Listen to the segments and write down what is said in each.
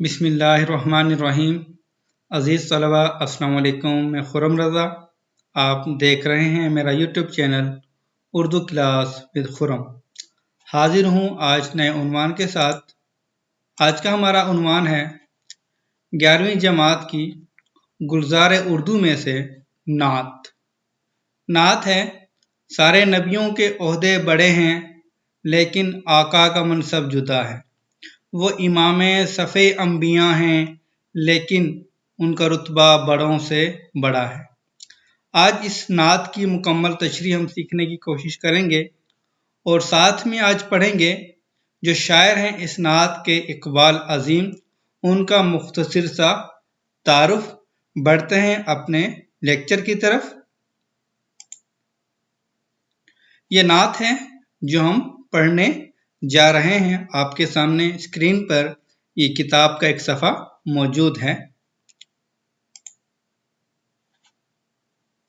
بسم اللہ الرحمن الرحیم۔ عزیز طلبہ السلام علیکم، میں خرم رضا، آپ دیکھ رہے ہیں میرا YouTube channel Urdu class with Khurram. حاضر ہوں آج نئے عنوان کے ساتھ۔ آج کا ہمارا عنوان ہے 11ویں جماعت کی گلزار اردو میں سے نعت۔ نعت ہے: سارے نبیوں کے عہدے بڑے ہیں لیکن آقا کا منصب جدا ہے۔ وہ امام صفِ انبیاء ہیں لیکن ان کا رتبہ بڑوں سے بڑا ہے۔ آج اس نعت کی مکمل تشریح ہم سیکھنے کی کوشش کریں گے اور ساتھ میں آج پڑھیں گے جو شاعر ہیں اس نعت کے اقبال عظیم، ان کا مختصر سا تعارف۔ بڑھتے ہیں اپنے لیکچر کی طرف۔ یہ نعت ہے جو ہم پڑھنے جا رہے ہیں۔ آپ کے سامنے اسکرین پر یہ کتاب کا ایک صفحہ موجود ہے۔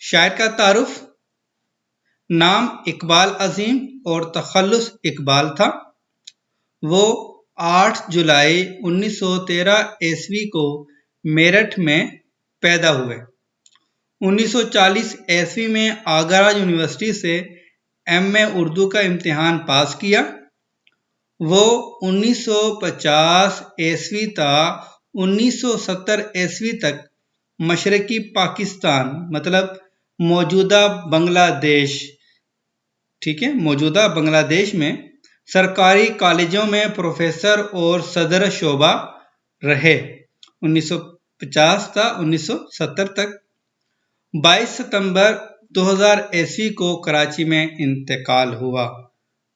شاعر کا تعارف: نام اقبال عظیم اور تخلص اقبال تھا۔ وہ 8 جولائی 1913 عیسوی کو میرٹھ میں پیدا ہوئے۔ 1940 عیسوی میں آگرہ یونیورسٹی سے ایم اے اردو کا امتحان پاس کیا۔ وہ 1950 عیسوی تا 1970 عیسوی تک مشرقی پاکستان مطلب موجودہ بنگلہ دیش میں سرکاری کالجوں میں پروفیسر اور صدر شعبہ رہے۔ 1950 تا 1970 تک۔ 22 ستمبر 2000 عیسوی کو کراچی میں انتقال ہوا۔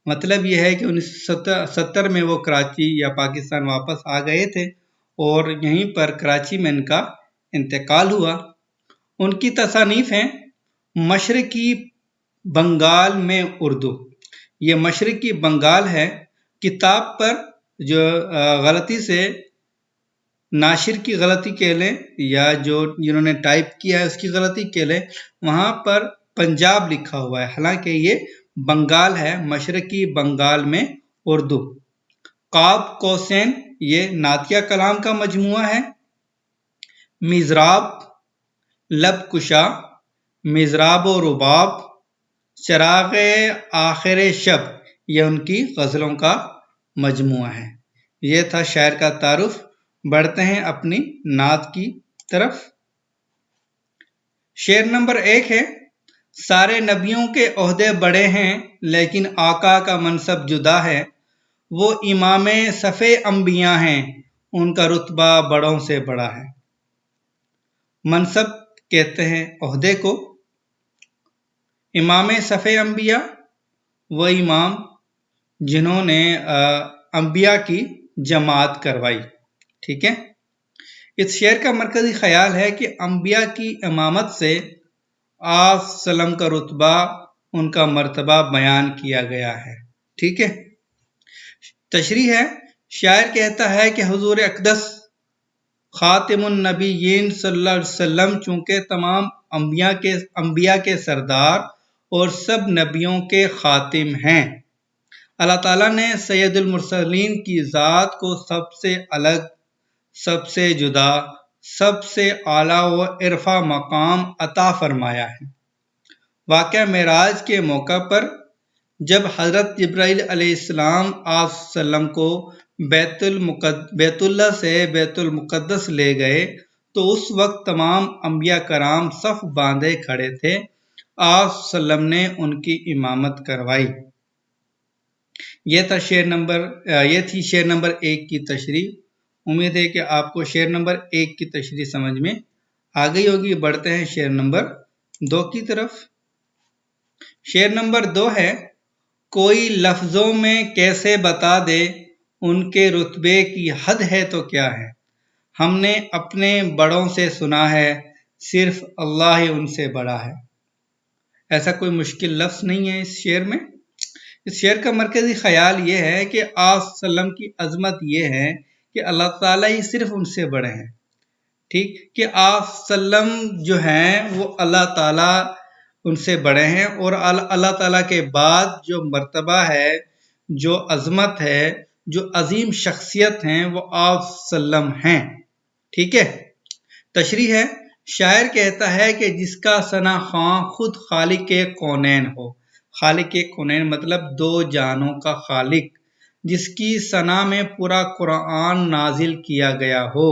مطلب یہ ہے کہ 1970 میں وہ کراچی یا پاکستان واپس آ گئے تھے اور یہیں پر کراچی میں ان کا انتقال ہوا۔ ان کی تصانیف ہیں مشرقی بنگال میں اردو۔ یہ مشرقی بنگال ہے۔ کتاب پر جو غلطی سے ناشر کی غلطی کہہ لیں یا جنہوں نے ٹائپ کیا ہے اس کی غلطی کہہ لیں، وہاں پر پنجاب لکھا ہوا ہے، حالانکہ یہ بنگال ہے، مشرقی بنگال میں اردو۔ قاب قوسین یہ نعتیہ کلام کا مجموعہ ہے۔ مضراب، لب کشا، مضراب و رباب، چراغ آخر شب یہ ان کی غزلوں کا مجموعہ ہے۔ یہ تھا شاعر کا تعارف۔ بڑھتے ہیں اپنی نعت کی طرف۔ شعر نمبر 1 ہے: سارے نبیوں کے عہدے بڑے ہیں لیکن آقا کا منصب جدا ہے۔ وہ امام صفِ انبیاء ہیں، ان کا رتبہ بڑوں سے بڑا ہے۔ منصب کہتے ہیں عہدے کو۔ امام صفِ انبیاء وہ امام جنہوں نے انبیاء کی جماعت کروائی۔ ٹھیک ہے۔ اس شعر کا مرکزی خیال ہے کہ انبیاء کی امامت سے آپ وسلم کا رتبہ، ان کا مرتبہ بیان کیا گیا ہے۔ ٹھیک ہے۔ تشریح ہے: شاعر کہتا ہے کہ حضور اقدس خاتم النبیین صلی اللہ علیہ وسلم چونکہ تمام انبیاء کے سردار اور سب نبیوں کے خاتم ہیں، اللہ تعالیٰ نے سید المرسلین کی ذات کو سب سے الگ، سب سے جدا، سب سے اعلیٰ و ارفع مقام عطا فرمایا ہے۔ واقعہ معراج کے موقع پر جب حضرت جبرائیل علیہ السلام آپ وسلم کو بیت اللہ سے بیت المقدس لے گئے تو اس وقت تمام انبیاء کرام صف باندھے کھڑے تھے۔ آپ وسلم نے ان کی امامت کروائی۔ یہ تھی شعر نمبر 1 کی تشریح۔ امید ہے کہ آپ کو شعر نمبر 1 کی تشریح سمجھ میں آ گئی ہوگی۔ بڑھتے ہیں شعر نمبر 2 کی طرف۔ شعر نمبر 2 ہے: کوئی لفظوں میں کیسے بتا دے، ان کے رتبے کی حد ہے تو کیا ہے۔ ہم نے اپنے بڑوں سے سنا ہے، صرف اللہ ہی ان سے بڑا ہے۔ ایسا کوئی مشکل لفظ نہیں ہے اس شعر میں۔ اس شعر کا مرکزی خیال یہ ہے کہ آپ وسلم کی عظمت یہ ہے کہ اللہ تعالیٰ ہی صرف ان سے بڑے ہیں۔ ٹھیک کہ آپ وسلم جو ہیں وہ اللہ تعالیٰ ان سے بڑے ہیں، اور اللہ تعالیٰ کے بعد جو مرتبہ ہے، جو عظمت ہے، جو عظیم شخصیت ہیں وہ آپ وسلم ہیں. ٹھیک ہے. تشریح ہے. شاعر کہتا ہے کہ جس کا ثنا خواں خود خالق کونین ہو. خالق کونین مطلب دو جہانوں کا خالق، جس کی ثنا میں پورا قرآن نازل کیا گیا ہو.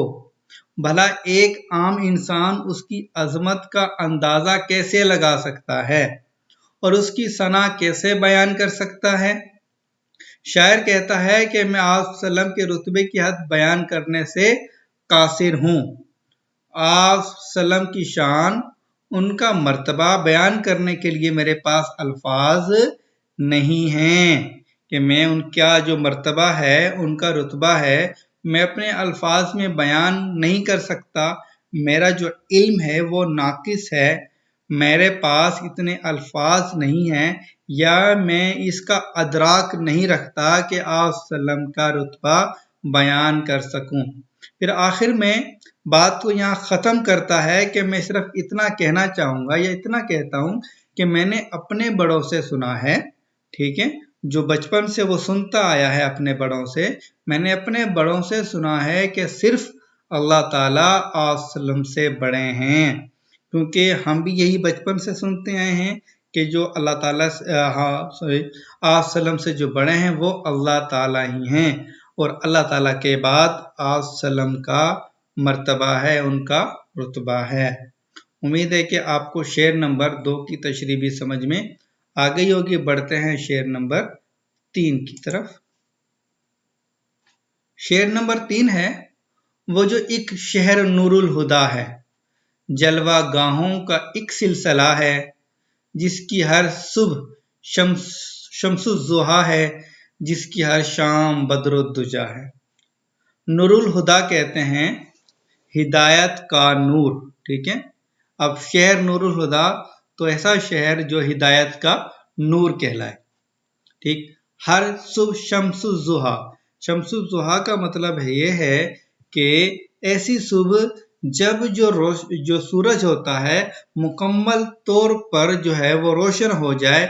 بھلا ایک عام انسان اس کی عظمت کا اندازہ کیسے لگا سکتا ہے اور اس کی ثنا کیسے بیان کر سکتا ہے؟ شاعر کہتا ہے کہ میں آپ وسلم کے رتبے کی حد بیان کرنے سے قاصر ہوں. آپ وسلم کی شان، ان کا مرتبہ بیان کرنے کے لیے میرے پاس الفاظ نہیں ہیں کہ میں ان کا جو مرتبہ ہے، ان کا رتبہ ہے، میں اپنے الفاظ میں بیان نہیں کر سکتا. میرا جو علم ہے وہ ناقص ہے، میرے پاس اتنے الفاظ نہیں ہیں، یا میں اس کا ادراک نہیں رکھتا کہ آپ وسلم کا رتبہ بیان کر سکوں. پھر آخر میں بات کو یہاں ختم کرتا ہے کہ میں صرف اتنا کہنا چاہوں گا یا اتنا کہتا ہوں کہ میں نے اپنے بڑوں سے سنا ہے. ٹھیک ہے. جو بچپن سے وہ سنتا آیا ہے اپنے بڑوں سے، میں نے اپنے بڑوں سے سنا ہے کہ صرف اللہ تعالیٰ آپ وسلم سے بڑے ہیں، کیونکہ ہم بھی یہی بچپن سے سنتے آئے ہیں کہ جو اللہ تعالیٰ آپ وسلم سے جو بڑے ہیں وہ اللہ تعالیٰ ہی ہیں، اور اللہ تعالیٰ کے بعد آپ وسلم کا مرتبہ ہے، ان کا رتبہ ہے. امید ہے کہ آپ کو شعر نمبر 2 کی تشریح بھی سمجھ میں آ گئی ہوگی. بڑھتے ہیں شعر نمبر 3 کی طرف. شعر نمبر 3 ہے: وہ جو ایک شہر نور الہدا ہے، جلوہ گاہوں کا ایک سلسلہ ہے، جس کی ہر صبح شمس الضحیٰ ہے، جس کی ہر شام بدر الدجا ہے. نور الہدا کہتے ہیں ہدایت کا نور. ٹھیک ہے. اب شہر نور الہدا تو ایسا شہر جو ہدایت کا نور کہلائے. ٹھیک. ہر صبح شمس الضحیٰ. شمس الضحیٰ کا مطلب یہ ہے کہ ایسی صبح جب جو سورج ہوتا ہے مکمل طور پر جو ہے وہ روشن ہو جائے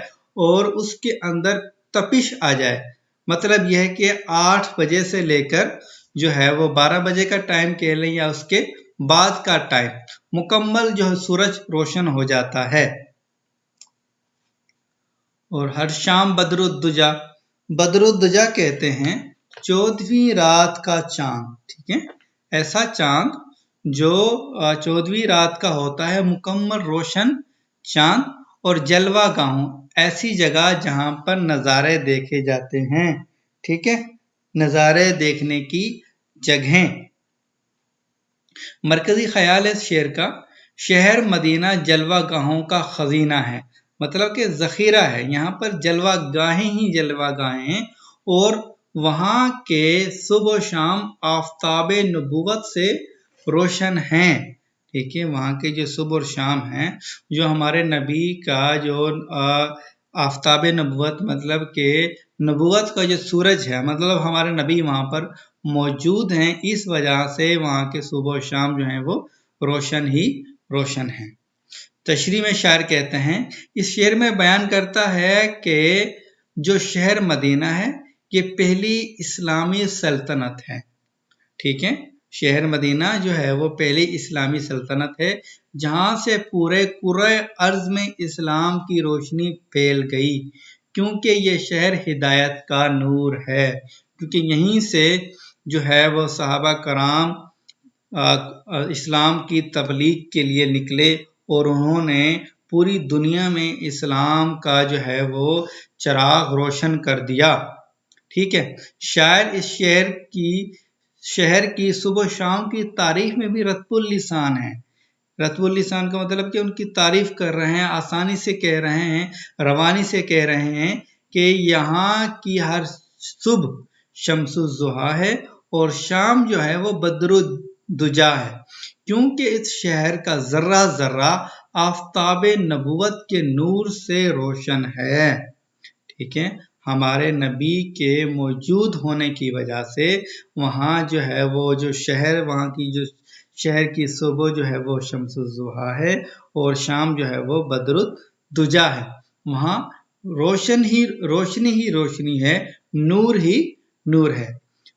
اور اس کے اندر تپش آ جائے. مطلب یہ ہے کہ 8 بجے سے لے کر جو ہے وہ 12 بجے کا ٹائم کہہ لیں یا اس کے بعد کا ٹائم مکمل جو ہے سورج روشن ہو جاتا ہے. اور ہر شام بدر الدجا. بدر الدجا کہتے ہیں 14ویں رات کا چاند. ٹھیک ہے. ایسا چاند جو 14ویں رات کا ہوتا ہے، مکمل روشن چاند. اور جلوہ گاہوں، ایسی جگہ جہاں پر نظارے دیکھے جاتے ہیں. ٹھیک ہے. نظارے دیکھنے کی جگہیں. مرکزی خیال ہے اس شعر کا: شہر مدینہ جلوہ گاہوں کا خزینہ ہے. مطلب کہ ذخیرہ ہے. یہاں پر جلوہ گاہیں ہی جلوہ گاہیں ہیں، اور وہاں کے صبح و شام آفتاب نبوت سے روشن ہیں. ٹھیک ہے. وہاں کے جو صبح اور شام ہیں، جو ہمارے نبی کا جو آفتاب نبوت مطلب کہ نبوت کا جو سورج ہے، مطلب ہمارے نبی وہاں پر موجود ہیں، اس وجہ سے وہاں کے صبح و شام جو ہیں وہ روشن ہی روشن ہیں. تشریح میں شاعر کہتے ہیں، اس شعر میں بیان کرتا ہے کہ جو شہر مدینہ ہے یہ پہلی اسلامی سلطنت ہے. ٹھیک ہے. شہر مدینہ جو ہے وہ پہلی اسلامی سلطنت ہے، جہاں سے پورے کرۂ ارض میں اسلام کی روشنی پھیل گئی، کیونکہ یہ شہر ہدایت کا نور ہے. کیونکہ یہیں سے جو ہے وہ صحابہ کرام اسلام کی تبلیغ کے لیے نکلے، اور انہوں نے پوری دنیا میں اسلام کا جو ہے وہ چراغ روشن کر دیا. ٹھیک ہے. شاعر اس شہر کی صبح و شام کی تاریخ میں بھی رطب اللسان ہے. رطب اللسان کا مطلب کہ ان کی تعریف کر رہے ہیں، آسانی سے کہہ رہے ہیں، روانی سے کہہ رہے ہیں کہ یہاں کی ہر صبح شمس الضحیٰ ہے اور شام جو ہے وہ بدر الدجا ہے، کیونکہ اس شہر کا ذرہ ذرہ آفتاب نبوت کے نور سے روشن ہے. ٹھیک ہے. ہمارے نبی کے موجود ہونے کی وجہ سے وہاں جو ہے وہ جو شہر، وہاں کی جو شہر کی صبح جو ہے وہ شمس الضحیٰ ہے اور شام جو ہے وہ بدر الدجا ہے. وہاں روشنی ہی روشنی ہے، نور ہی نور ہے.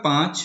5,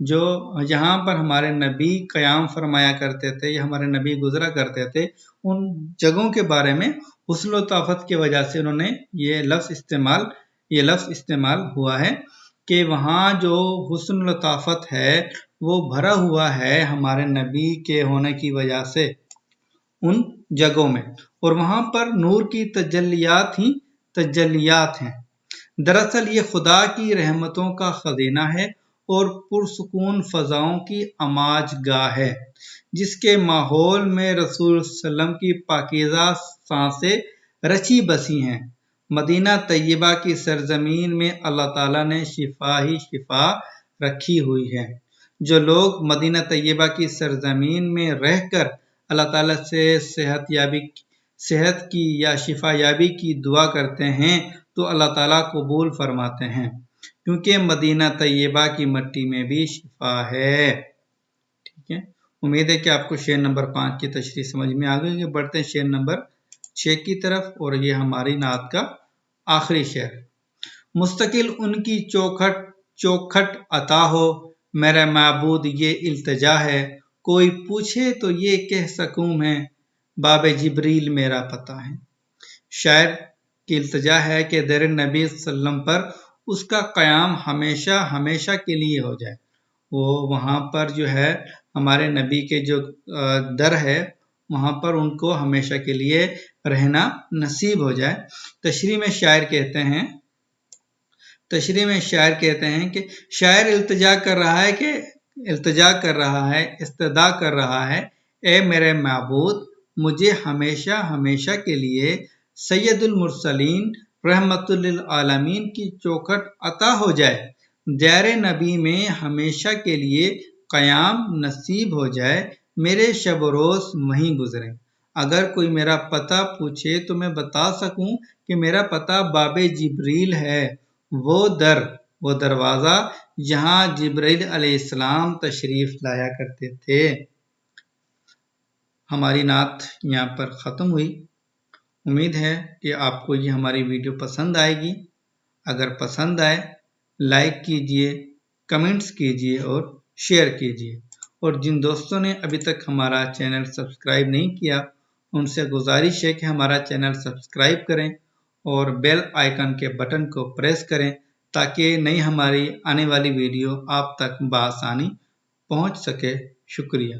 جو جہاں پر ہمارے نبی قیام فرمایا کرتے تھے یا ہمارے نبی گزرا کرتے تھے، ان جگہوں کے بارے میں حسن و لطافت کی وجہ سے انہوں نے یہ لفظ استعمال ہوا ہے کہ وہاں جو حسن و لطافت ہے وہ بھرا ہوا ہے ہمارے نبی کے ہونے کی وجہ سے ان جگہوں میں، اور وہاں پر نور کی تجلیات ہی تجلیات ہیں۔ دراصل یہ خدا کی رحمتوں کا خزینہ ہے اور پرسکون فضاؤں کی اماج گاہ ہے، جس کے ماحول میں رسول صلی اللہ علیہ وسلم کی پاکیزہ سانسیں رچی بسی ہیں۔ مدینہ طیبہ کی سرزمین میں اللہ تعالیٰ نے شفا ہی شفا رکھی ہوئی ہے۔ جو لوگ مدینہ طیبہ کی سرزمین میں رہ کر اللہ تعالیٰ سے صحت کی یا شفا یابی کی دعا کرتے ہیں تو اللہ تعالیٰ قبول فرماتے ہیں، کیونکہ مدینہ طیبہ کی مٹی میں بھی شفا ہے۔ ٹھیک ہے، امید ہے کہ آپ کو شعر نمبر 5 کی تشریح سمجھ میں آ گئی۔ بڑھتے ہیں شعر نمبر 6 کی طرف، اور یہ ہماری نعت کا آخری شعر۔ مستقل ان کی چوکھٹ عطا ہو، میرے معبود یہ التجا ہے، کوئی پوچھے تو یہ کہہ سکوں میں، باب جبریل میرا پتہ ہے۔ شاعر کی التجا ہے کہ در نبی صلی اللہ علیہ وسلم پر اس کا قیام ہمیشہ کے لیے ہو جائے، وہ وہاں پر جو ہے ہمارے نبی کے جو در ہے وہاں پر ان کو ہمیشہ کے لیے رہنا نصیب ہو جائے۔ تشریح میں شاعر کہتے ہیں کہ شاعر التجا کر رہا ہے، استدعا کر رہا ہے، اے میرے معبود مجھے ہمیشہ کے لیے سید المرسلین رحمت للعالمین کی چوکھٹ عطا ہو جائے، دیار نبی میں ہمیشہ کے لیے قیام نصیب ہو جائے، میرے شب و روز وہیں گزریں۔ اگر کوئی میرا پتہ پوچھے تو میں بتا سکوں کہ میرا پتہ باب جبریل ہے، وہ دروازہ جہاں جبریل علیہ السلام تشریف لایا کرتے تھے۔ ہماری نعت یہاں پر ختم ہوئی۔ امید ہے کہ آپ کو یہ ہماری ویڈیو پسند آئے گی۔ اگر پسند آئے لائک کیجئے، کمنٹس کیجئے اور شیئر کیجئے، اور جن دوستوں نے ابھی تک ہمارا چینل سبسکرائب نہیں کیا ان سے گزارش ہے کہ ہمارا چینل سبسکرائب کریں اور بیل آئیکن کے بٹن کو پریس کریں تاکہ نئی ہماری آنے والی ویڈیو آپ تک بآسانی پہنچ سکے۔ شکریہ۔